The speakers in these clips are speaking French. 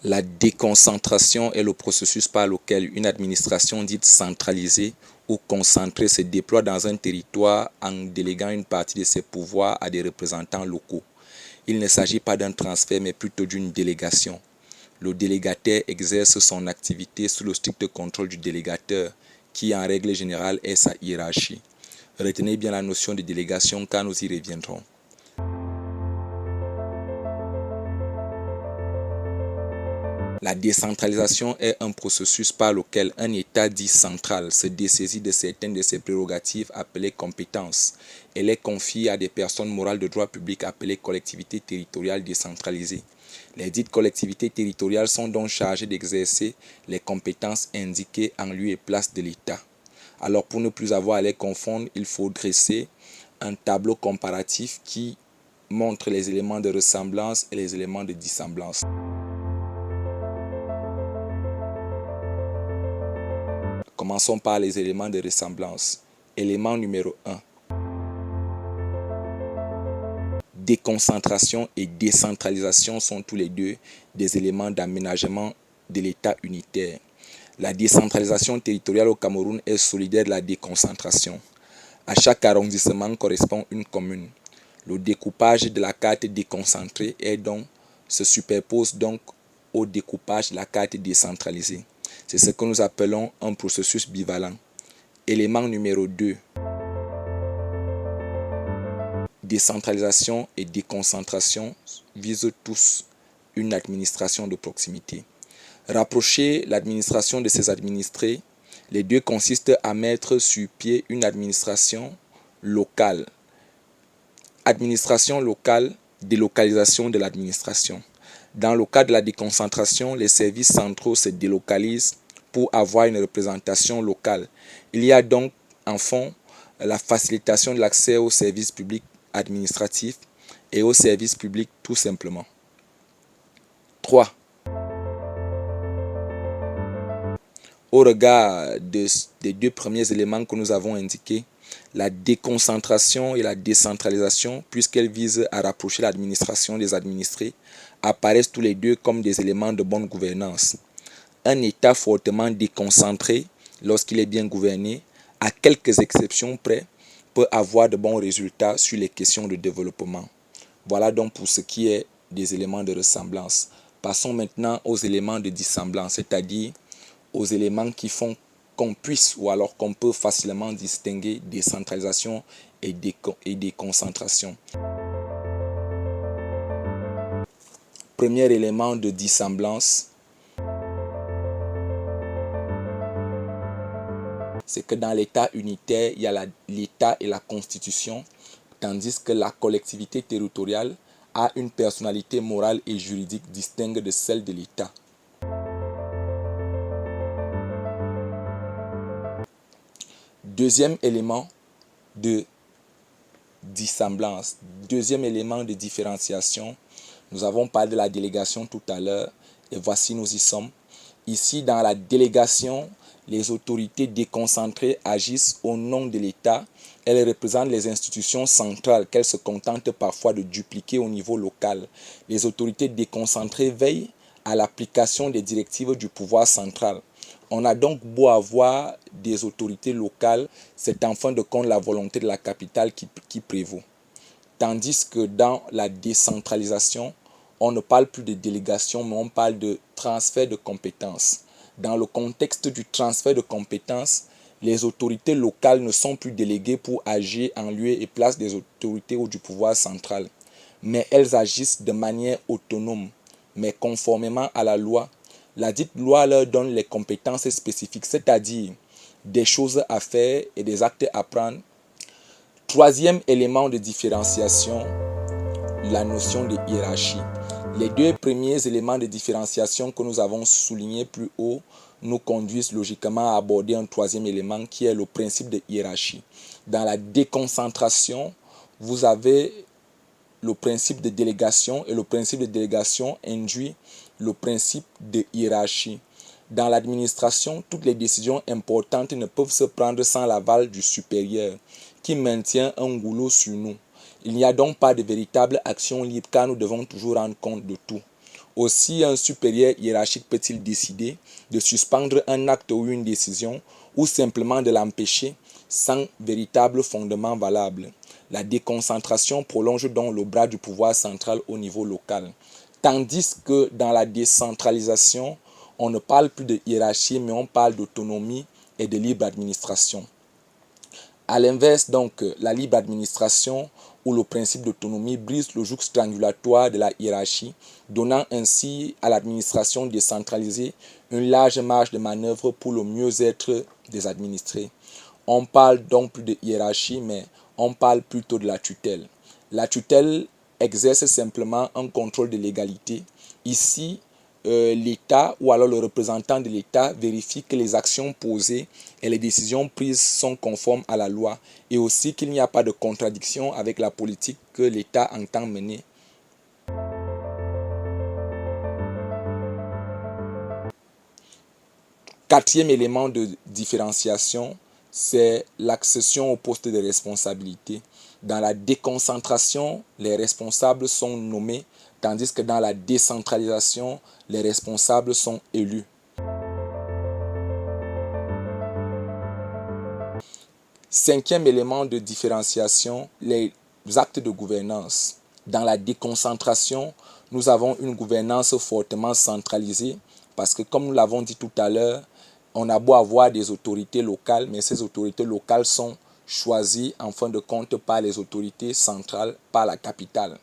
La déconcentration est le processus par lequel une administration dite centralisée ou concentrée se déploie dans un territoire en déléguant une partie de ses pouvoirs à des représentants locaux. Il ne s'agit pas d'un transfert mais plutôt d'une délégation. Le délégataire exerce son activité sous le strict contrôle du délégateur, qui en règle générale est sa hiérarchie. Retenez bien la notion de délégation car nous y reviendrons. La décentralisation est un processus par lequel un État dit central se dessaisit de certaines de ses prérogatives appelées compétences et les confie à des personnes morales de droit public appelées collectivités territoriales décentralisées. Les dites collectivités territoriales sont donc chargées d'exercer les compétences indiquées en lieu et place de l'État. Alors pour ne plus avoir à les confondre, il faut dresser un tableau comparatif qui montre les éléments de ressemblance et les éléments de dissemblance. Commençons par les éléments de ressemblance. Élément numéro 1. Déconcentration et décentralisation sont tous les deux des éléments d'aménagement de l'État unitaire. La décentralisation territoriale au Cameroun est solidaire de la déconcentration. À chaque arrondissement correspond une commune. Le découpage de la carte déconcentrée se superpose donc au découpage de la carte décentralisée. C'est ce que nous appelons un processus bivalent. Élément numéro 2. Décentralisation et déconcentration visent tous une administration de proximité. Rapprocher l'administration de ses administrés, les deux consistent à mettre sur pied une administration locale. Administration locale, délocalisation de l'administration. Dans le cas de la déconcentration, les services centraux se délocalisent pour avoir une représentation locale. Il y a donc, en fond, la facilitation de l'accès aux services publics administratifs et aux services publics tout simplement. 3. Au regard des deux premiers éléments que nous avons indiqués, la déconcentration et la décentralisation, puisqu'elles visent à rapprocher l'administration des administrés, apparaissent tous les deux comme des éléments de bonne gouvernance. Un État fortement déconcentré, lorsqu'il est bien gouverné, à quelques exceptions près, peut avoir de bons résultats sur les questions de développement. Voilà donc pour ce qui est des éléments de ressemblance. Passons maintenant aux éléments de dissemblance, c'est-à-dire aux éléments qui font qu'on puisse ou alors qu'on peut facilement distinguer décentralisation et déconcentration. Premier élément de dissemblance, c'est que dans l'État unitaire, il y a l'État et la Constitution, tandis que la collectivité territoriale a une personnalité morale et juridique distincte de celle de l'État. Deuxième élément de dissemblance, deuxième élément de différenciation, nous avons parlé de la délégation tout à l'heure et voici nous y sommes. Ici dans la délégation, les autorités déconcentrées agissent au nom de l'État. Elles représentent les institutions centrales qu'elles se contentent parfois de dupliquer au niveau local. Les autorités déconcentrées veillent à l'application des directives du pouvoir central. On a donc beau avoir des autorités locales, c'est en fin de compte la volonté de la capitale qui prévaut. Tandis que dans la décentralisation, on ne parle plus de délégation, mais on parle de transfert de compétences. Dans le contexte du transfert de compétences, les autorités locales ne sont plus déléguées pour agir en lieu et place des autorités ou du pouvoir central, mais elles agissent de manière autonome, mais conformément à la loi. La dite loi leur donne les compétences spécifiques, c'est-à-dire des choses à faire et des actes à prendre. Troisième élément de différenciation, la notion de hiérarchie. Les deux premiers éléments de différenciation que nous avons soulignés plus haut nous conduisent logiquement à aborder un troisième élément qui est le principe de hiérarchie. Dans la déconcentration, vous avez le principe de délégation et le principe de délégation induit le principe de hiérarchie. Dans l'administration, toutes les décisions importantes ne peuvent se prendre sans l'aval du supérieur qui maintient un goulot sur nous. Il n'y a donc pas de véritable action libre car nous devons toujours rendre compte de tout. Aussi, un supérieur hiérarchique peut-il décider de suspendre un acte ou une décision ou simplement de l'empêcher sans véritable fondement valable. La déconcentration prolonge donc le bras du pouvoir central au niveau local. Tandis que dans la décentralisation, on ne parle plus de hiérarchie, mais on parle d'autonomie et de libre administration. À l'inverse, donc, la libre administration ou le principe d'autonomie brise le joug strangulatoire de la hiérarchie, donnant ainsi à l'administration décentralisée une large marge de manœuvre pour le mieux-être des administrés. On parle donc plus de hiérarchie, mais on parle plutôt de la tutelle. La tutelle exerce simplement un contrôle de l'égalité. Ici, l'État ou alors le représentant de l'État vérifie que les actions posées et les décisions prises sont conformes à la loi et aussi qu'il n'y a pas de contradiction avec la politique que l'État entend mener. Quatrième élément de différenciation, c'est l'accession au poste de responsabilité. Dans la déconcentration, les responsables sont nommés, tandis que dans la décentralisation, les responsables sont élus. Cinquième élément de différenciation, les actes de gouvernance. Dans la déconcentration, nous avons une gouvernance fortement centralisée parce que, comme nous l'avons dit tout à l'heure, on a beau avoir des autorités locales, mais ces autorités locales sont choisies en fin de compte par les autorités centrales, par la capitale.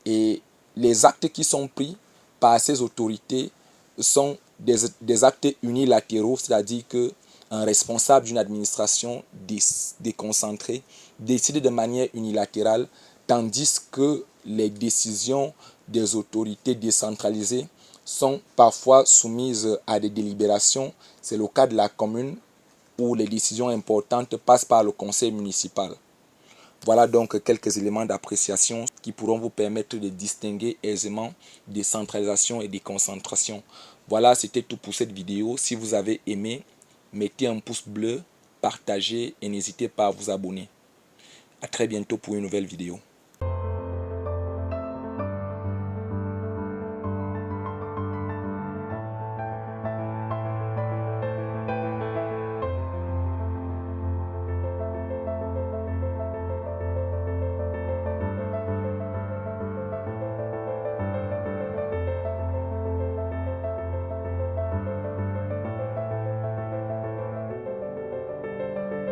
Et les actes qui sont pris par ces autorités sont des actes unilatéraux, c'est-à-dire qu'un responsable d'une administration déconcentrée décide de manière unilatérale, tandis que les décisions des autorités décentralisées sont parfois soumises à des délibérations. C'est le cas de la commune où les décisions importantes passent par le conseil municipal. Voilà donc quelques éléments d'appréciation qui pourront vous permettre de distinguer aisément décentralisation et déconcentration. Voilà, c'était tout pour cette vidéo. Si vous avez aimé, mettez un pouce bleu, partagez et n'hésitez pas à vous abonner. À très bientôt pour une nouvelle vidéo.